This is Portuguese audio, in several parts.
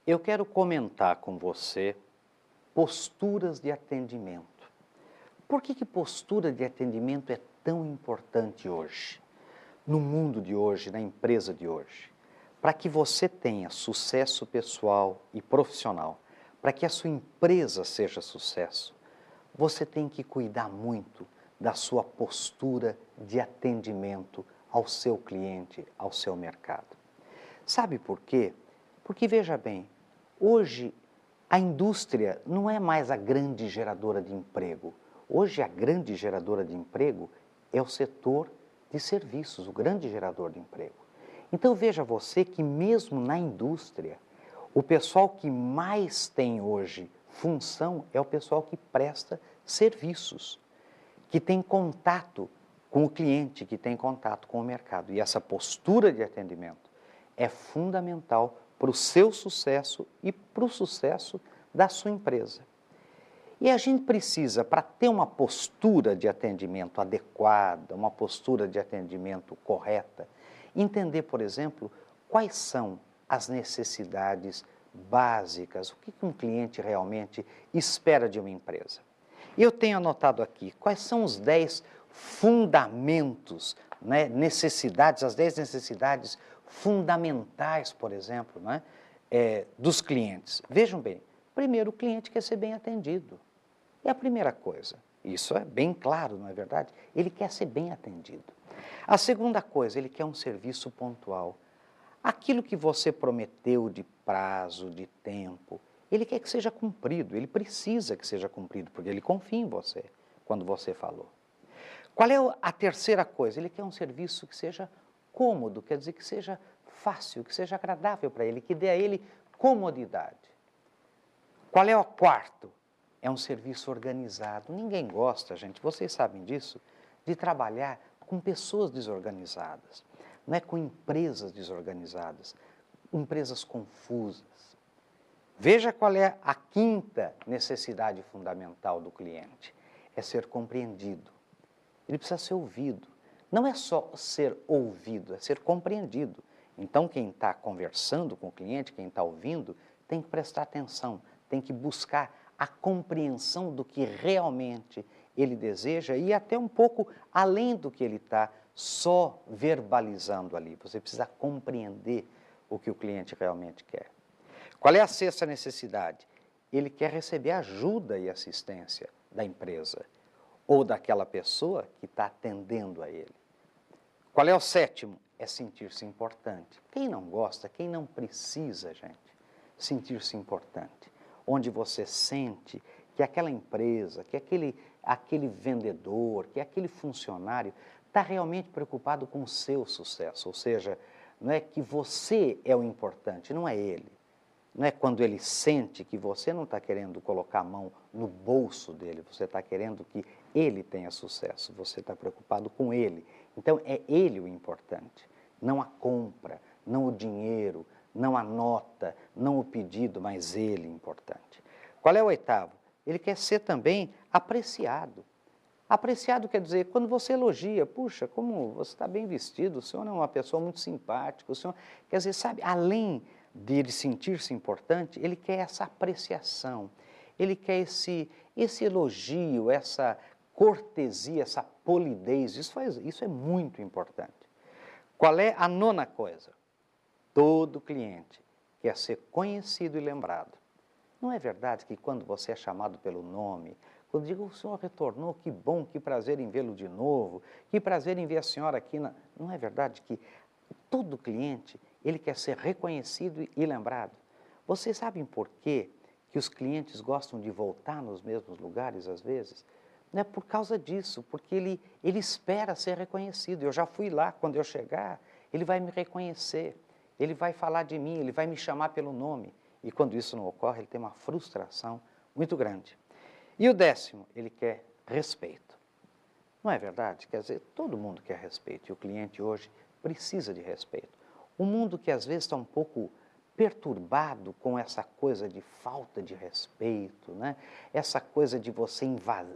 Eu quero comentar com você posturas de atendimento. Por que postura de atendimento é tão importante hoje? No mundo de hoje, na empresa de hoje. Para que você tenha sucesso pessoal e profissional, para que a sua empresa seja sucesso, você tem que cuidar muito da sua postura de atendimento ao seu cliente, ao seu mercado. Sabe por quê? Porque, veja bem, hoje a indústria não é mais a grande geradora de emprego. Hoje a grande geradora de emprego é o setor de serviços, o grande gerador de emprego. Então veja você que mesmo na indústria, o pessoal que mais tem hoje função é o pessoal que presta serviços, que tem contato com o cliente, que tem contato com o mercado. E essa postura de atendimento é fundamental para o seu sucesso e para o sucesso da sua empresa. E a gente precisa, para ter uma postura de atendimento adequada, uma postura de atendimento correta, entender, por exemplo, quais são as necessidades básicas, o que um cliente realmente espera de uma empresa. Eu tenho anotado aqui quais são os 10 fundamentos, necessidades, as 10 necessidades fundamentais, por exemplo, dos clientes. Vejam bem, primeiro, o cliente quer ser bem atendido. É a primeira coisa. Isso é bem claro, não é verdade? Ele quer ser bem atendido. A segunda coisa, ele quer um serviço pontual. Aquilo que você prometeu de prazo, de tempo, ele quer que seja cumprido, ele precisa que seja cumprido, porque ele confia em você quando você falou. Qual é a terceira coisa? Ele quer um serviço que seja cômodo, quer dizer, que seja fácil, que seja agradável para ele, que dê a ele comodidade. Qual é o quarto? É um serviço organizado. Ninguém gosta, gente, vocês sabem disso, de trabalhar com pessoas desorganizadas, não é com empresas desorganizadas, empresas confusas. Veja qual é a quinta necessidade fundamental do cliente, é ser compreendido. Ele precisa ser ouvido. Não é só ser ouvido, é ser compreendido. Então, quem está conversando com o cliente, quem está ouvindo, tem que prestar atenção, tem que buscar a compreensão do que realmente ele deseja e até um pouco além do que ele está só verbalizando ali. Você precisa compreender o que o cliente realmente quer. Qual é a sexta necessidade? Ele quer receber ajuda e assistência da empresa ou daquela pessoa que está atendendo a ele. Qual é o sétimo? É sentir-se importante. Quem não gosta, quem não precisa, gente, sentir-se importante. Onde você sente que aquela empresa, que aquele vendedor, que aquele funcionário está realmente preocupado com o seu sucesso, ou seja, não é que você é o importante, não é ele. Não é quando ele sente que você não está querendo colocar a mão no bolso dele, você está querendo que ele tenha sucesso, você está preocupado com ele. Então, é ele o importante, não a compra, não o dinheiro, não a nota, não o pedido, mas ele importante. Qual é o oitavo? Ele quer ser também apreciado. Apreciado quer dizer, quando você elogia, puxa, como você está bem vestido, o senhor é uma pessoa muito simpática, o senhor, quer dizer, sabe, além de ele sentir-se importante, ele quer essa apreciação, ele quer esse elogio, essa cortesia, essa polidez, isso é muito importante. Qual é a nona coisa? Todo cliente quer ser conhecido e lembrado. Não é verdade que quando você é chamado pelo nome, quando digo, o senhor retornou, que bom, que prazer em vê-lo de novo, que prazer em ver a senhora aqui. Não é verdade que todo cliente, ele quer ser reconhecido e lembrado? Vocês sabem por quê que os clientes gostam de voltar nos mesmos lugares às vezes? Não é por causa disso, porque ele espera ser reconhecido. Eu já fui lá, quando eu chegar, ele vai me reconhecer, ele vai falar de mim, ele vai me chamar pelo nome. E quando isso não ocorre, ele tem uma frustração muito grande. E o décimo, ele quer respeito. Não é verdade? Quer dizer, todo mundo quer respeito e o cliente hoje precisa de respeito. Um mundo que às vezes está um pouco perturbado com essa coisa de falta de respeito, essa coisa de você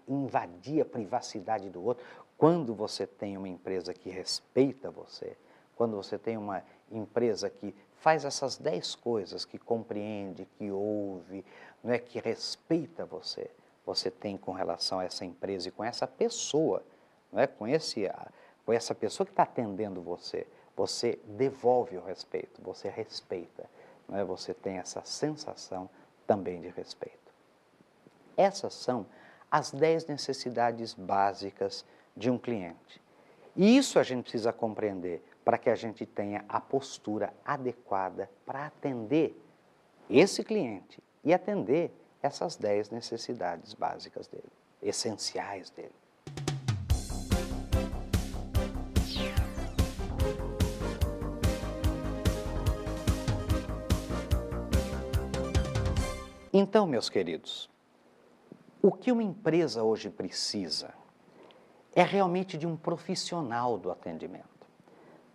invadir a privacidade do outro. Quando você tem uma empresa que respeita você, quando você tem uma empresa que faz essas 10 coisas, que compreende, que ouve, não é, que respeita você, você tem com relação a essa empresa e com essa pessoa, não é, com essa pessoa que está atendendo você, você devolve o respeito, você respeita, não é, você tem essa sensação também de respeito. Essas são as 10 necessidades básicas de um cliente. E isso a gente precisa compreender para que a gente tenha a postura adequada para atender esse cliente e atender essas 10 necessidades básicas dele, essenciais dele. Então, meus queridos, o que uma empresa hoje precisa é realmente de um profissional do atendimento.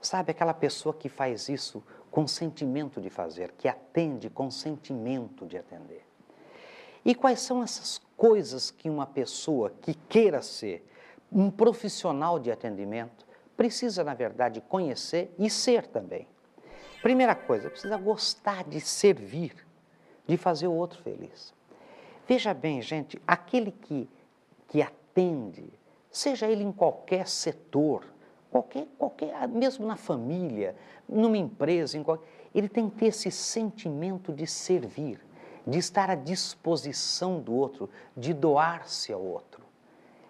Sabe, aquela pessoa que faz isso com sentimento de fazer, que atende com sentimento de atender. E quais são essas coisas que uma pessoa que queira ser um profissional de atendimento precisa, na verdade, conhecer e ser também? Primeira coisa, precisa gostar de servir, de fazer o outro feliz. Veja bem, gente, aquele que atende, seja ele em qualquer setor, mesmo na família, numa empresa, ele tem que ter esse sentimento de servir, de estar à disposição do outro, de doar-se ao outro.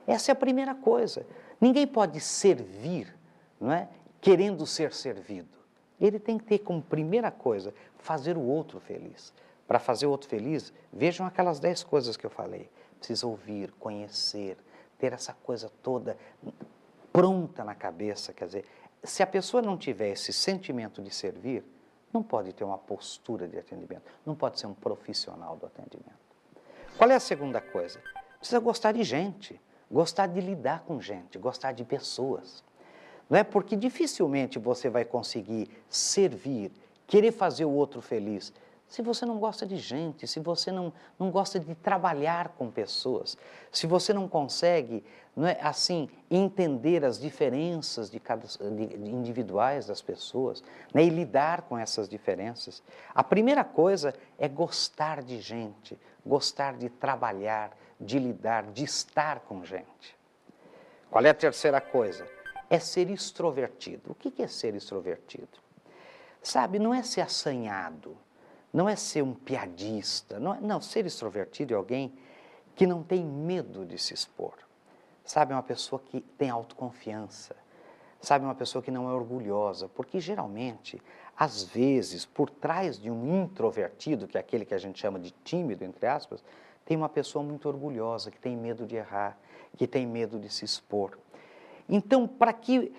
Essa é a primeira coisa. Ninguém pode servir, não é, querendo ser servido. Ele tem que ter como primeira coisa fazer o outro feliz. Para fazer o outro feliz, vejam aquelas 10 coisas que eu falei. Precisa ouvir, conhecer, ter essa coisa toda pronta na cabeça. Quer dizer, se a pessoa não tiver esse sentimento de servir, não pode ter uma postura de atendimento, não pode ser um profissional do atendimento. Qual é a segunda coisa? Precisa gostar de gente, gostar de lidar com gente, gostar de pessoas. Não é? Porque dificilmente você vai conseguir servir, querer fazer o outro feliz, se você não gosta de gente, se você não gosta de trabalhar com pessoas, se você não consegue, não é, assim, entender as diferenças de individuais das pessoas, né, e lidar com essas diferenças. A primeira coisa é gostar de gente, gostar de trabalhar, de lidar, de estar com gente. Qual é a terceira coisa? É ser extrovertido. O que é ser extrovertido? Sabe, não é ser assanhado, não é ser um piadista, não, ser extrovertido é alguém que não tem medo de se expor. Sabe, é uma pessoa que tem autoconfiança, sabe, uma pessoa que não é orgulhosa, porque geralmente, às vezes, por trás de um introvertido, que é aquele que a gente chama de tímido, entre aspas, tem uma pessoa muito orgulhosa, que tem medo de errar, que tem medo de se expor. Então, para que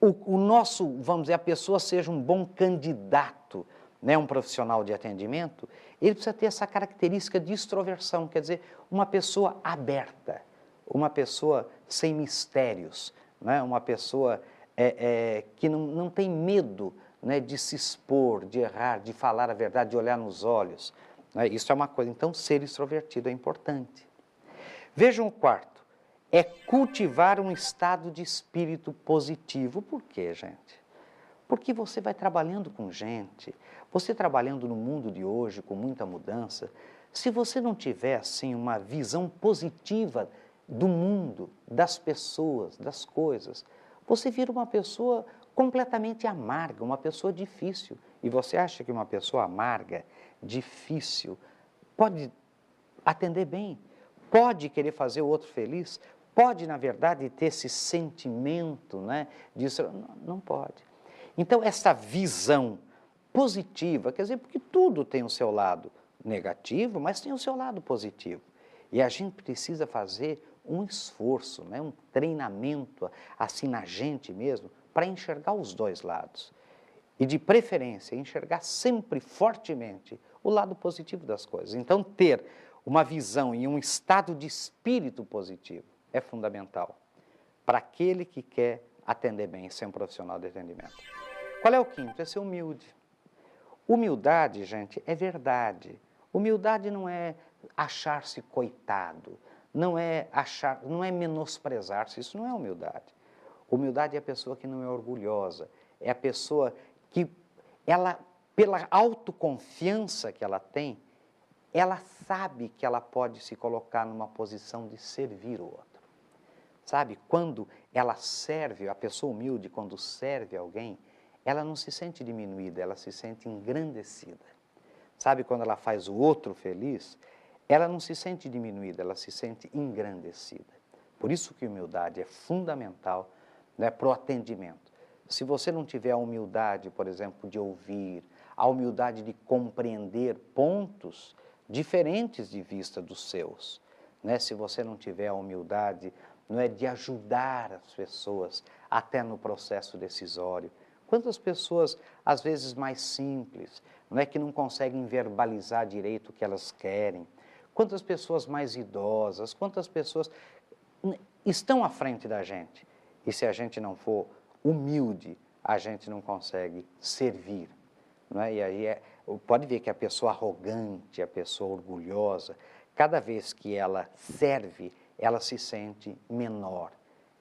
o nosso, vamos dizer, a pessoa seja um bom candidato, né, um profissional de atendimento, ele precisa ter essa característica de extroversão, quer dizer, uma pessoa aberta, uma pessoa sem mistérios, né, uma pessoa que não tem medo, né, de se expor, de errar, de falar a verdade, de olhar nos olhos. Né, isso é uma coisa, então ser extrovertido é importante. Vejam o quarto, é cultivar um estado de espírito positivo. Por quê, gente? Porque você vai trabalhando com gente, você trabalhando no mundo de hoje com muita mudança, se você não tiver assim uma visão positiva do mundo, das pessoas, das coisas, você vira uma pessoa completamente amarga, uma pessoa difícil. E você acha que uma pessoa amarga, difícil, pode atender bem, pode querer fazer o outro feliz, pode, na verdade, ter esse sentimento, né, disso? Não pode. Então, essa visão positiva, quer dizer, porque tudo tem o seu lado negativo, mas tem o seu lado positivo. E a gente precisa fazer um esforço, né, um treinamento, assim, na gente mesmo, para enxergar os dois lados. E, de preferência, enxergar sempre fortemente o lado positivo das coisas. Então, ter uma visão e um estado de espírito positivo é fundamental para aquele que quer atender bem, ser um profissional de atendimento. Qual é o quinto? É ser humilde. Humildade, gente, é verdade. Humildade não é achar-se coitado, não é menosprezar-se, isso não é humildade. Humildade é a pessoa que não é orgulhosa, é a pessoa que, ela, pela autoconfiança que ela tem, ela sabe que ela pode se colocar numa posição de servir o outro. Sabe, quando ela serve, a pessoa humilde, quando serve alguém, ela não se sente diminuída, ela se sente engrandecida. Sabe, quando ela faz o outro feliz, ela não se sente diminuída, ela se sente engrandecida. Por isso que humildade é fundamental, né, para o atendimento. Se você não tiver a humildade, por exemplo, de ouvir, a humildade de compreender pontos diferentes de vista dos seus, né? Se você não tiver a humildade, não é, de ajudar as pessoas até no processo decisório. Quantas pessoas, às vezes mais simples, não é, que não conseguem verbalizar direito o que elas querem? Quantas pessoas mais idosas, quantas pessoas estão à frente da gente? E se a gente não for humilde, a gente não consegue servir. Não é? E aí pode ver que a pessoa arrogante, a pessoa orgulhosa, cada vez que ela serve, ela se sente menor,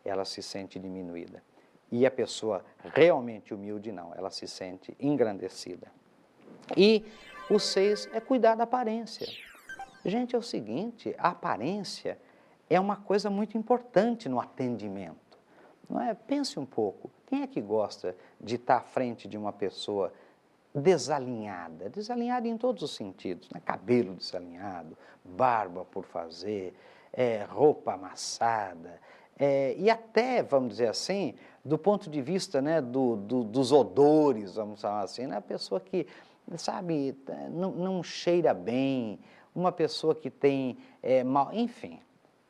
ela se sente diminuída. E a pessoa realmente humilde não, ela se sente engrandecida. E o 6 é cuidar da aparência. Gente, é o seguinte, a aparência é uma coisa muito importante no atendimento. Não é? Pense um pouco, quem é que gosta de estar à frente de uma pessoa desalinhada? Desalinhada em todos os sentidos, né? Cabelo desalinhado, barba por fazer, roupa amassada, e até, vamos dizer assim, do ponto de vista, né, dos odores, vamos falar assim, né? A pessoa que, sabe, não cheira bem, uma pessoa que tem mal, enfim.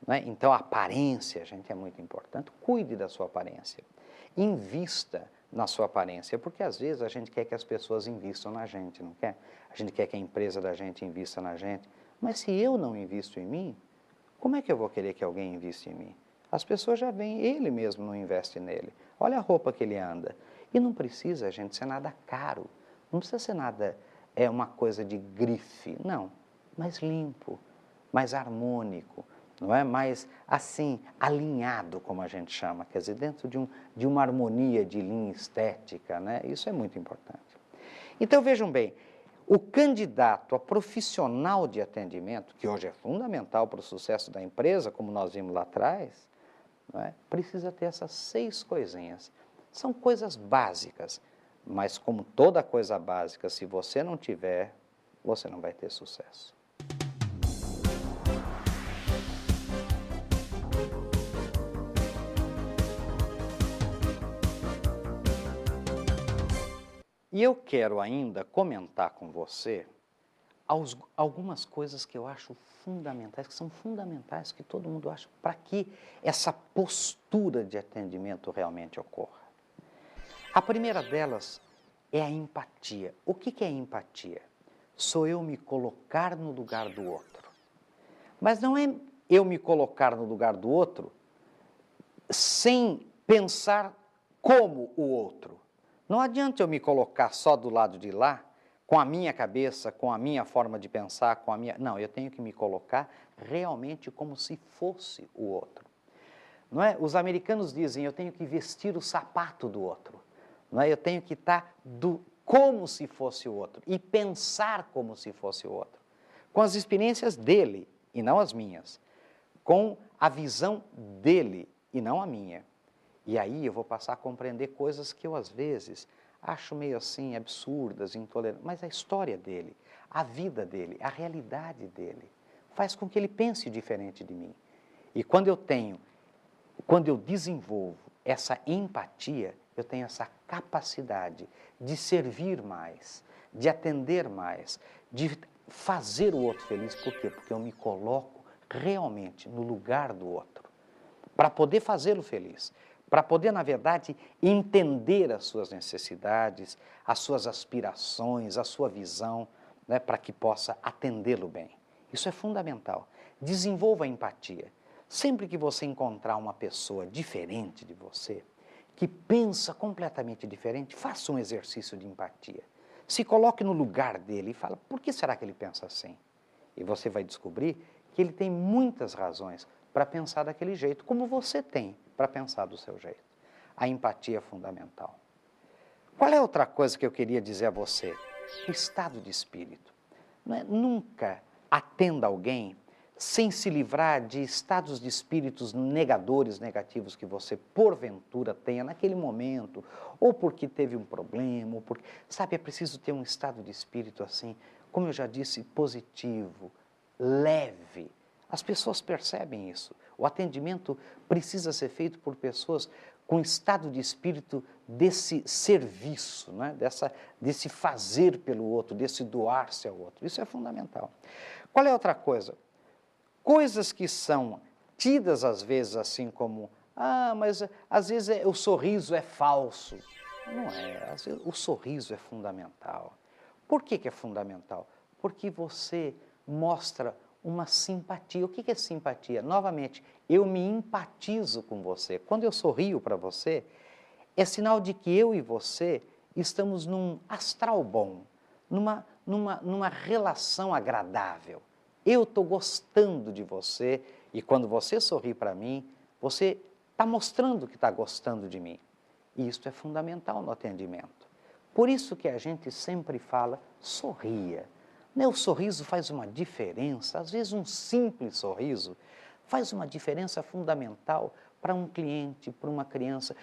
Né? Então, a aparência, gente, é muito importante. Cuide da sua aparência. Invista na sua aparência, porque às vezes a gente quer que as pessoas invistam na gente, não quer? A gente quer que a empresa da gente invista na gente. Mas se eu não invisto em mim, como é que eu vou querer que alguém invista em mim? As pessoas já veem, ele mesmo não investe nele. Olha a roupa que ele anda. E não precisa, gente, ser nada caro. Não precisa ser nada, uma coisa de grife. Não, mais limpo, mais harmônico. Não é? Mais, assim, alinhado, como a gente chama, quer dizer, dentro de uma harmonia de linha estética, né? Isso é muito importante. Então, vejam bem, o candidato a profissional de atendimento, que hoje é fundamental para o sucesso da empresa, como nós vimos lá atrás, não é? Precisa ter essas 6 coisinhas. São coisas básicas, mas como toda coisa básica, se você não tiver, você não vai ter sucesso. E eu quero ainda comentar com você algumas coisas que eu acho fundamentais, que são fundamentais, que todo mundo acha, para que essa postura de atendimento realmente ocorra. A primeira delas é a empatia. O que é empatia? Sou eu me colocar no lugar do outro. Mas não é eu me colocar no lugar do outro sem pensar como o outro. Não adianta eu me colocar só do lado de lá, com a minha cabeça, com a minha forma de pensar, com a minha... Não, eu tenho que me colocar realmente como se fosse o outro. Não é? Os americanos dizem, eu tenho que vestir o sapato do outro. Não é? Eu tenho que estar como se fosse o outro e pensar como se fosse o outro. Com as experiências dele e não as minhas. Com a visão dele e não a minha. E aí eu vou passar a compreender coisas que eu, às vezes, acho meio assim absurdas, intolerantes. Mas a história dele, a vida dele, a realidade dele, faz com que ele pense diferente de mim. E quando eu desenvolvo essa empatia, eu tenho essa capacidade de servir mais, de atender mais, de fazer o outro feliz. Por quê? Porque eu me coloco realmente no lugar do outro, para poder fazê-lo feliz. Para poder, na verdade, entender as suas necessidades, as suas aspirações, a sua visão, né, para que possa atendê-lo bem. Isso é fundamental. Desenvolva a empatia. Sempre que você encontrar uma pessoa diferente de você, que pensa completamente diferente, faça um exercício de empatia. Se coloque no lugar dele e fala, por que será que ele pensa assim? E você vai descobrir que ele tem muitas razões para pensar daquele jeito, como você tem para pensar do seu jeito. A empatia é fundamental. Qual é outra coisa que eu queria dizer a você? O estado de espírito. Nunca atenda alguém sem se livrar de estados de espíritos negadores, negativos que você porventura tenha naquele momento, ou porque teve um problema, ou porque... Sabe, é preciso ter um estado de espírito assim, como eu já disse, positivo, leve. As pessoas percebem isso. O atendimento precisa ser feito por pessoas com estado de espírito desse serviço, né? Desse fazer pelo outro, desse doar-se ao outro. Isso é fundamental. Qual é outra coisa? Coisas que são tidas às vezes assim como, mas às vezes o sorriso é falso. Não é, às vezes, o sorriso é fundamental. Por que é fundamental? Porque você mostra uma simpatia. O que é simpatia? Novamente, eu me empatizo com você. Quando eu sorrio para você, é sinal de que eu e você estamos num astral bom, numa relação agradável. Eu estou gostando de você e quando você sorri para mim, você está mostrando que está gostando de mim. E isso é fundamental no atendimento. Por isso que a gente sempre fala, sorria. O sorriso faz uma diferença, às vezes um simples sorriso faz uma diferença fundamental para um cliente, para uma criança.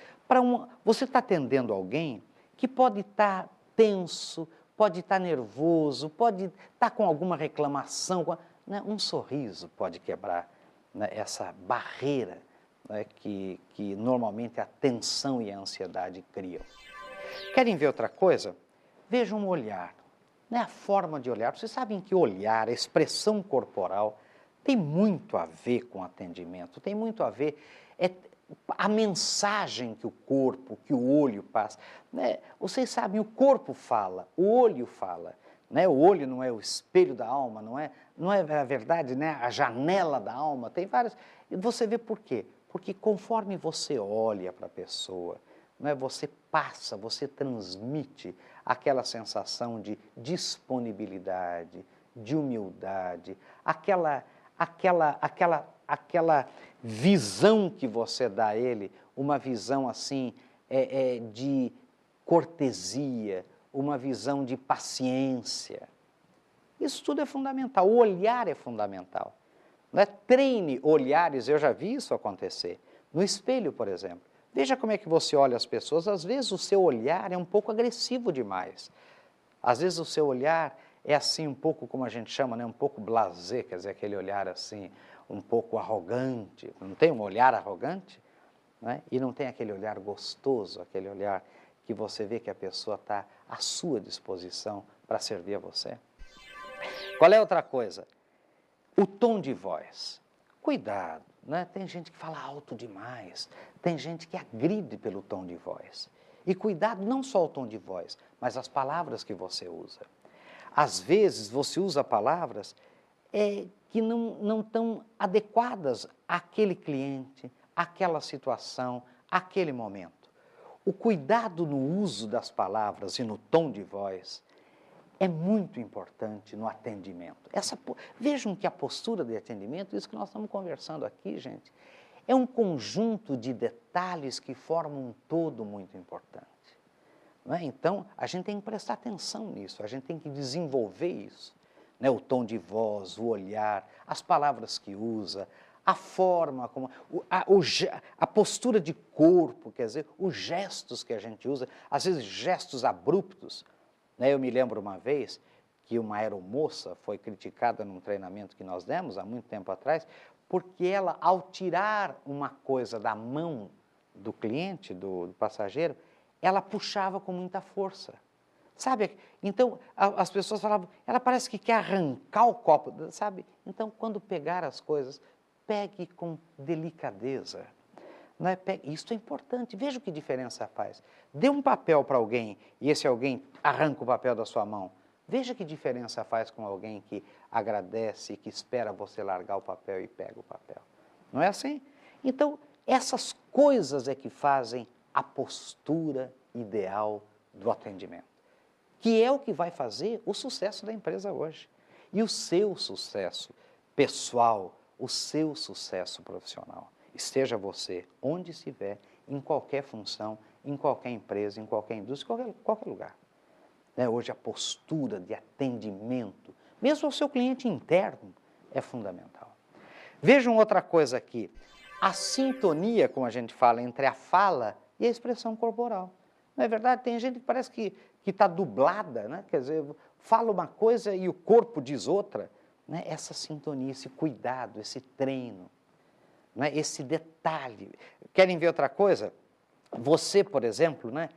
Você está atendendo alguém que pode estar tenso, pode estar nervoso, pode estar com alguma reclamação. Um sorriso pode quebrar, né, essa barreira, né, que normalmente a tensão e a ansiedade criam. Querem ver outra coisa? Vejam o olhar. A forma de olhar. Vocês sabem que olhar, a expressão corporal, tem muito a ver com atendimento, tem muito a ver a mensagem que o corpo, que o olho passa. Vocês sabem, o corpo fala, o olho fala. O olho não é o espelho da alma, não é a verdade, a janela da alma. Tem várias. E você vê por quê? Porque conforme você olha para a pessoa, você passa, você transmite aquela sensação de disponibilidade, de humildade, aquela visão que você dá a ele, uma visão assim de cortesia, uma visão de paciência. Isso tudo é fundamental, o olhar é fundamental. Treine olhares, eu já vi isso acontecer, no espelho, por exemplo. Veja como é que você olha as pessoas, às vezes o seu olhar é um pouco agressivo demais. Às vezes o seu olhar é assim um pouco, como a gente chama, um pouco blasé, quer dizer, aquele olhar assim, um pouco arrogante. Não tem um olhar arrogante? E não tem aquele olhar gostoso, aquele olhar que você vê que a pessoa está à sua disposição para servir a você. Qual é outra coisa? O tom de voz. Cuidado, tem gente que fala alto demais, tem gente que agride pelo tom de voz. E cuidado não só o tom de voz, mas as palavras que você usa. Às vezes você usa palavras que não estão adequadas àquele cliente, àquela situação, àquele momento. O cuidado no uso das palavras e no tom de voz é muito importante no atendimento. Vejam que a postura de atendimento, isso que nós estamos conversando aqui, gente, é um conjunto de detalhes que formam um todo muito importante. Então, a gente tem que prestar atenção nisso, a gente tem que desenvolver isso. O tom de voz, o olhar, as palavras que usa, a forma, a postura de corpo, quer dizer, os gestos que a gente usa, às vezes gestos abruptos. Eu me lembro uma vez que uma aeromoça foi criticada num treinamento que nós demos há muito tempo atrás, porque ela, ao tirar uma coisa da mão do cliente, do passageiro, ela puxava com muita força. Sabe? Então, as pessoas falavam, ela parece que quer arrancar o copo, sabe? Então, quando pegar as coisas, pegue com delicadeza. Isso é importante, veja o que diferença faz. Dê um papel para alguém e esse alguém arranca o papel da sua mão. Veja que diferença faz com alguém que agradece, que espera você largar o papel e pega o papel. Não é assim? Então, essas coisas é que fazem a postura ideal do atendimento, que é o que vai fazer o sucesso da empresa hoje. E o seu sucesso pessoal, o seu sucesso profissional. Esteja você onde estiver, em qualquer função, em qualquer empresa, em qualquer indústria, qualquer lugar. Né? Hoje a postura de atendimento, mesmo ao seu cliente interno, é fundamental. Vejam outra coisa aqui, a sintonia, como a gente fala, entre a fala e a expressão corporal. Não é verdade? Tem gente que parece que está dublada, né? Quer dizer, fala uma coisa e o corpo diz outra. Né? Essa sintonia, esse cuidado, esse treino, né? Esse detalhe. Querem ver outra coisa? Você, por exemplo, né?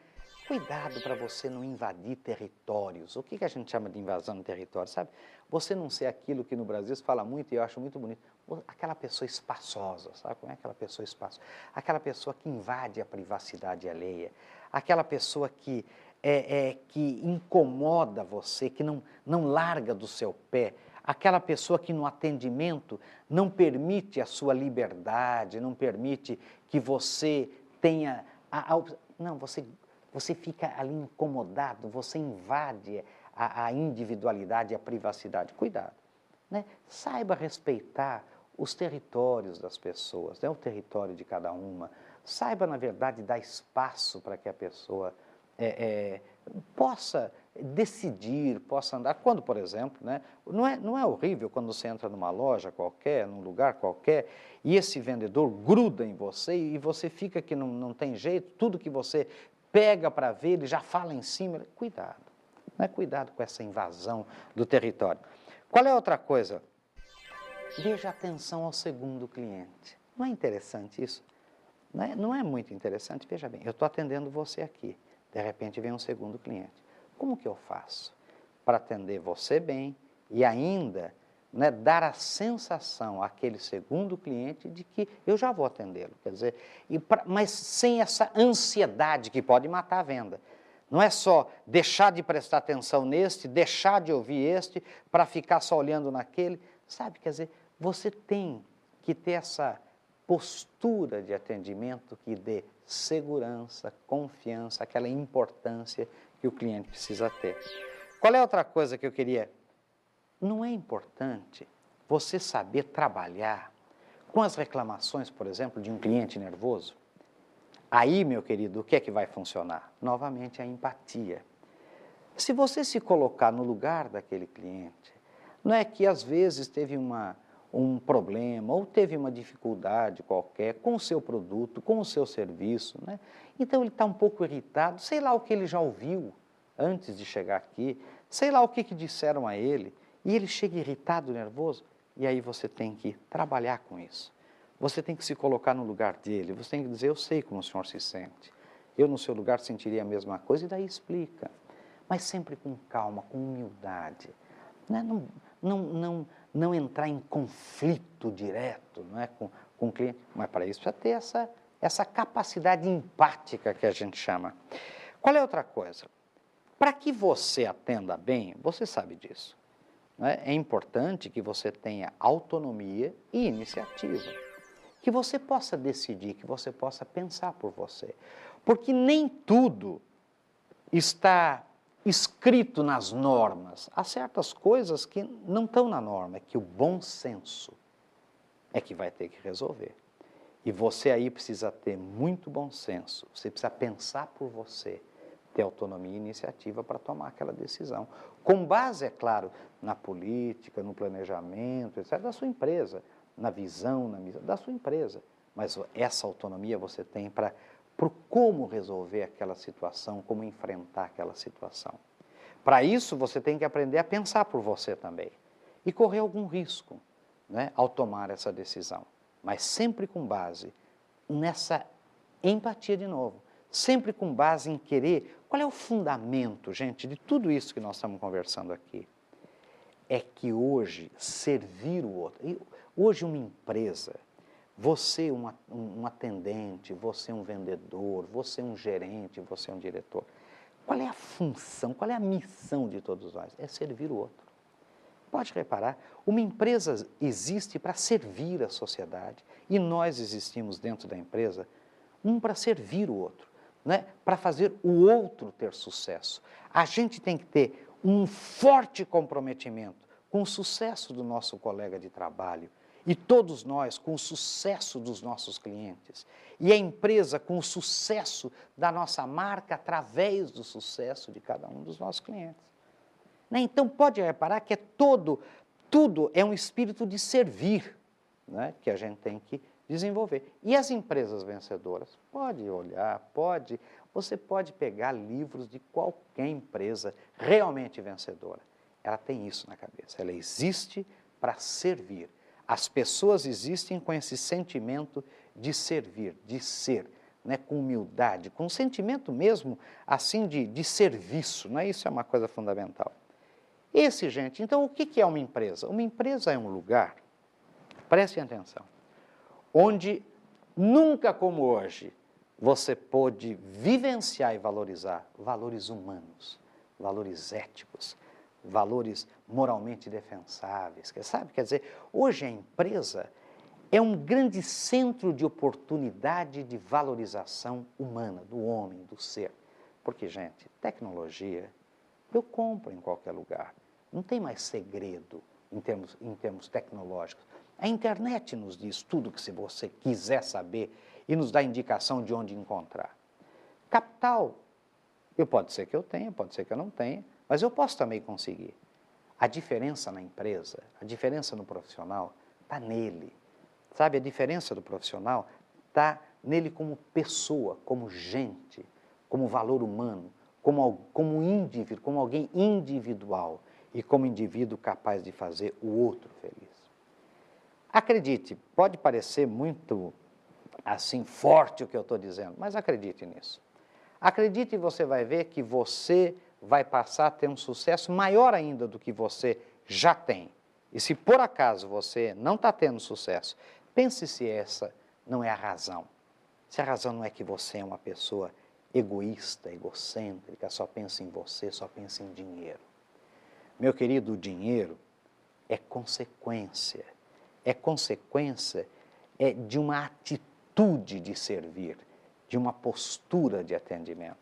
Cuidado para você não invadir territórios. O que a gente chama de invasão de território, sabe? Você não ser aquilo que no Brasil se fala muito e eu acho muito bonito. Aquela pessoa espaçosa, sabe como é aquela pessoa espaçosa? Aquela pessoa que invade a privacidade alheia. Aquela pessoa que incomoda você, que não larga do seu pé. Aquela pessoa que no atendimento não permite a sua liberdade, não permite que você tenha... Não, você fica ali incomodado, você invade a individualidade e a privacidade. Cuidado, né? Saiba respeitar os territórios das pessoas, né? O território de cada uma. Saiba, na verdade, dar espaço para que a pessoa possa decidir, possa andar. Quando, por exemplo, né? Não é horrível quando você entra numa loja qualquer, num lugar qualquer, e esse vendedor gruda em você e você fica que não tem jeito, tudo que você pega para ver, ele já fala em cima. Cuidado, né? Cuidado com essa invasão do território. Qual é outra coisa? Veja atenção ao segundo cliente. Não é interessante isso? Não é muito interessante? Veja bem, eu estou atendendo você aqui, de repente vem um segundo cliente. Como que eu faço para atender você bem e ainda, né, dar a sensação àquele segundo cliente de que eu já vou atendê-lo? Quer dizer, mas sem essa ansiedade que pode matar a venda. Não é só deixar de prestar atenção neste, deixar de ouvir este, para ficar só olhando naquele. Sabe, quer dizer, você tem que ter essa postura de atendimento que dê segurança, confiança, aquela importância que o cliente precisa ter. Qual é outra coisa que eu queria? Não é importante você saber trabalhar com as reclamações, por exemplo, de um cliente nervoso? Aí, meu querido, o que é que vai funcionar? Novamente, a empatia. Se você se colocar no lugar daquele cliente, não é que às vezes teve um problema ou teve uma dificuldade qualquer com o seu produto, com o seu serviço, né? Então ele está um pouco irritado, sei lá o que ele já ouviu antes de chegar aqui, sei lá o que disseram a ele, e ele chega irritado, nervoso, e aí você tem que trabalhar com isso. Você tem que se colocar no lugar dele, você tem que dizer, eu sei como o senhor se sente, eu no seu lugar sentiria a mesma coisa, e daí explica, mas sempre com calma, com humildade, né? Não entrar em conflito direto, né, com o cliente, mas para isso precisa ter essa capacidade empática que a gente chama. Qual é outra coisa? Para que você atenda bem, você sabe disso, né? É importante que você tenha autonomia e iniciativa, que você possa decidir, que você possa pensar por você, porque nem tudo está escrito nas normas. Há certas coisas que não estão na norma, é que o bom senso é que vai ter que resolver. E você aí precisa ter muito bom senso, você precisa pensar por você, ter autonomia e iniciativa para tomar aquela decisão. Com base, é claro, na política, no planejamento, etc., da sua empresa, na visão, da sua empresa. Mas essa autonomia você tem para como resolver aquela situação, como enfrentar aquela situação. Para isso, você tem que aprender a pensar por você também e correr algum risco, né, ao tomar essa decisão, mas sempre com base nessa empatia de novo, sempre com base em querer. Qual é o fundamento, gente, de tudo isso que nós estamos conversando aqui? É que hoje, servir o outro, hoje uma empresa, você um atendente, você um vendedor, você um gerente, você um diretor. Qual é a função, qual é a missão de todos nós? É servir o outro. Pode reparar, uma empresa existe para servir a sociedade e nós existimos dentro da empresa, para servir o outro, né? Para fazer o outro ter sucesso. A gente tem que ter um forte comprometimento com o sucesso do nosso colega de trabalho e todos nós com o sucesso dos nossos clientes, e a empresa com o sucesso da nossa marca através do sucesso de cada um dos nossos clientes. Né? Então, pode reparar que tudo é um espírito de servir, né? Que a gente tem que desenvolver. E as empresas vencedoras? Pode olhar, você pode pegar livros de qualquer empresa realmente vencedora. Ela tem isso na cabeça, ela existe para servir. As pessoas existem com esse sentimento de servir, de ser, né, com humildade, com um sentimento mesmo assim de serviço, né? Isso é uma coisa fundamental. Gente, então o que é uma empresa? Uma empresa é um lugar, prestem atenção, onde nunca como hoje você pôde vivenciar e valorizar valores humanos, valores éticos, valores moralmente defensáveis, sabe? Quer dizer, hoje a empresa é um grande centro de oportunidade de valorização humana, do homem, do ser. Porque, gente, tecnologia eu compro em qualquer lugar. Não tem mais segredo em termos tecnológicos. A internet nos diz tudo que se você quiser saber e nos dá indicação de onde encontrar. Capital, pode ser que eu tenha, pode ser que eu não tenha, mas eu posso também conseguir. A diferença na empresa, a diferença no profissional, está nele. Sabe, a diferença do profissional está nele como pessoa, como gente, como valor humano, como indivíduo, como alguém individual e como indivíduo capaz de fazer o outro feliz. Acredite, pode parecer muito assim forte o que eu estou dizendo, mas acredite nisso. Acredite e você vai ver que você vai passar a ter um sucesso maior ainda do que você já tem. E se por acaso você não está tendo sucesso, pense se essa não é a razão. Se a razão não é que você é uma pessoa egoísta, egocêntrica, só pensa em você, só pensa em dinheiro. Meu querido, o dinheiro é consequência de uma atitude de servir, de uma postura de atendimento.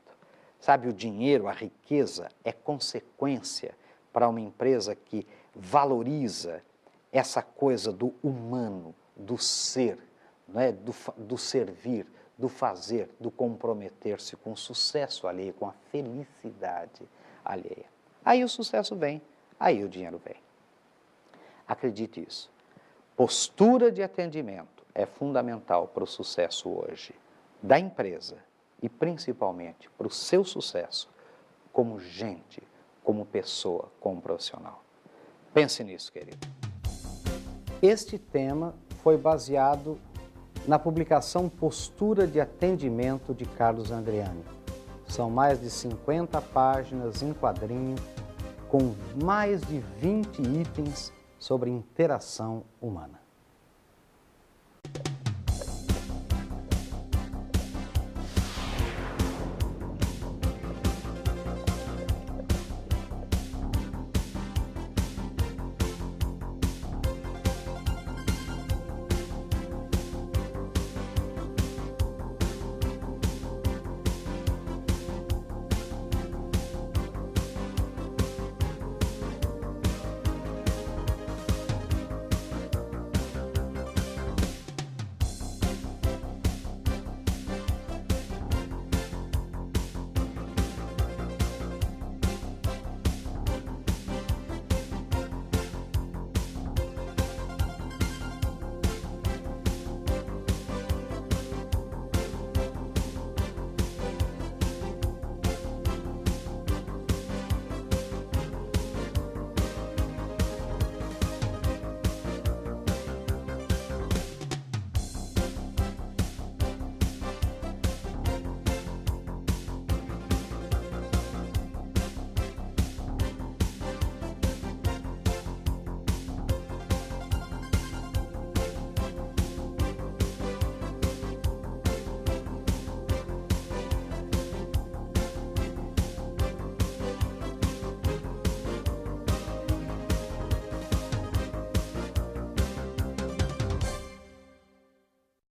Sabe, o dinheiro, a riqueza, é consequência para uma empresa que valoriza essa coisa do humano, do ser, não é? do servir, do fazer, do comprometer-se com o sucesso alheio, com a felicidade alheia. Aí o sucesso vem, aí o dinheiro vem. Acredite isso. Postura de atendimento é fundamental para o sucesso hoje da empresa e principalmente para o seu sucesso como gente, como pessoa, como profissional. Pense nisso, querido. Este tema foi baseado na publicação Postura de Atendimento de Carlos Andreani. São mais de 50 páginas em quadrinho, com mais de 20 itens sobre interação humana.